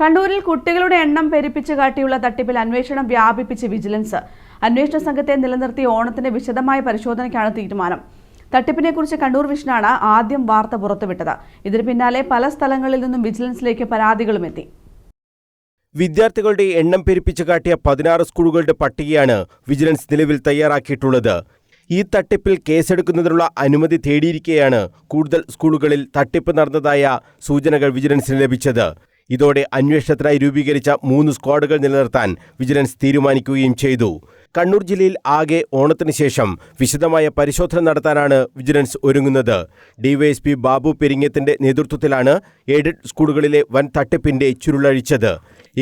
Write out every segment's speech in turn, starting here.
കണ്ണൂരിൽ കുട്ടികളുടെ എണ്ണം പെരുപ്പിച്ച് കാട്ടിയുള്ള തട്ടിപ്പിൽ അന്വേഷണം വ്യാപിപ്പിച്ച് വിജിലൻസ്. അന്വേഷണ സംഘത്തെ നിലനിർത്തി ഓണത്തിന്റെ വിശദമായ പരിശോധനയ്ക്കാണ് തീരുമാനം. തട്ടിപ്പിനെക്കുറിച്ച് കണ്ണൂർ വിഷനാണ് ആദ്യം വാർത്ത പുറത്തുവിട്ടത്. ഇതിന് പിന്നാലെ പല സ്ഥലങ്ങളിൽ നിന്നും വിജിലൻസിലേക്ക് പരാതികളും എത്തി. വിദ്യാർത്ഥികളുടെ എണ്ണം പെരുപ്പിച്ച് കാട്ടിയ 16 സ്കൂളുകളുടെ പട്ടികയാണ് വിജിലൻസ് നിലവിൽ തയ്യാറാക്കിയിട്ടുള്ളത്. ഈ തട്ടിപ്പിൽ കേസെടുക്കുന്നതിനുള്ള അനുമതി തേടിയിരിക്കെയാണ് കൂടുതൽ സ്കൂളുകളിൽ തട്ടിപ്പ് നടന്നതായ സൂചനകൾ വിജിലൻസിന് ലഭിച്ചത്. ഇതോടെ അന്വേഷണത്തിനായി രൂപീകരിച്ച 3 സ്ക്വാഡുകൾ നിലനിർത്താൻ വിജിലൻസ് തീരുമാനിക്കുകയും ചെയ്തു. കണ്ണൂർ ജില്ലയിൽ ആകെ ഓണത്തിന് ശേഷം വിശദമായ പരിശോധന നടത്താനാണ് വിജിലൻസ് ഒരുങ്ങുന്നത്. ഡിവൈഎസ്പി ബാബു പെരിങ്ങത്തിന്റെ നേതൃത്വത്തിലാണ് എയ്ഡഡ് സ്കൂളുകളിലെ വൻ തട്ടിപ്പിന്റെ ചുരുളഴിച്ചത്.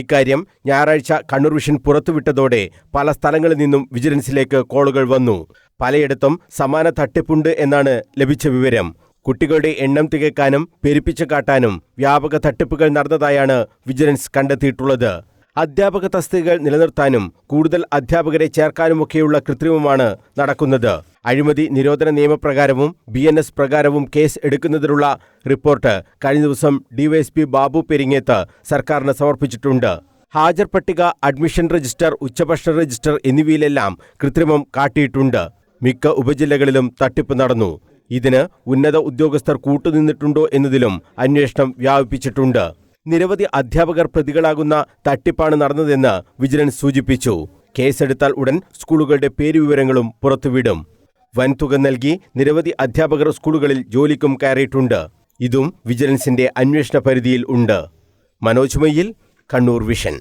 ഇക്കാര്യം ഞായറാഴ്ച കണ്ണൂർ വിഷൻ പുറത്തുവിട്ടതോടെ പല സ്ഥലങ്ങളിൽ നിന്നും വിജിലൻസിലേക്ക് കോളുകൾ വന്നു. പലയിടത്തും സമാന തട്ടിപ്പുണ്ട് എന്നാണ് ലഭിച്ച വിവരം. കുട്ടികളുടെ എണ്ണം തികയ്ക്കാനും പെരുപ്പിച്ച് കാട്ടാനും വ്യാപക തട്ടിപ്പുകൾ നടന്നതായാണ് വിജിലൻസ് കണ്ടെത്തിയിട്ടുള്ളത്. അധ്യാപക തസ്തികകൾ നിലനിർത്താനും കൂടുതൽ അധ്യാപകരെ ചേർക്കാനുമൊക്കെയുള്ള കൃത്രിമമാണ് നടക്കുന്നത്. അഴിമതി നിരോധന നിയമപ്രകാരവും BNS പ്രകാരവും കേസ് എടുക്കുന്നതിനുള്ള റിപ്പോർട്ട് കഴിഞ്ഞ ദിവസം ഡിവൈഎസ്പി ബാബു പെരിങ്ങേത്ത് സർക്കാരിന് സമർപ്പിച്ചിട്ടുണ്ട്. ഹാജർ പട്ടിക, അഡ്മിഷൻ രജിസ്റ്റർ, ഉച്ചഭക്ഷണ രജിസ്റ്റർ എന്നിവയിലെല്ലാം കൃത്രിമം കാട്ടിയിട്ടുണ്ട്. മിക്ക ഉപജില്ലകളിലും തട്ടിപ്പ് നടന്നു. ഇതിന് ഉന്നത ഉദ്യോഗസ്ഥർ കൂട്ടുനിന്നിട്ടുണ്ടോ എന്നതിലും അന്വേഷണം വ്യാപിപ്പിച്ചിട്ടുണ്ട്. നിരവധി അധ്യാപകർ പ്രതികളാകുന്ന തട്ടിപ്പാണ് നടന്നതെന്ന് വിജിലൻസ് സൂചിപ്പിച്ചു. കേസെടുത്താൽ ഉടൻ സ്കൂളുകളുടെ പേരുവിവരങ്ങളും പുറത്തുവിടും. വൻതുക നൽകി നിരവധി അധ്യാപകർ സ്കൂളുകളിൽ ജോലിക്കും കയറിയിട്ടുണ്ട്. ഇതും വിജിലൻസിന്റെ അന്വേഷണ പരിധിയിൽ ഉണ്ട്. മനോജ് മയ്യിൽ, കണ്ണൂർ വിഷൻ.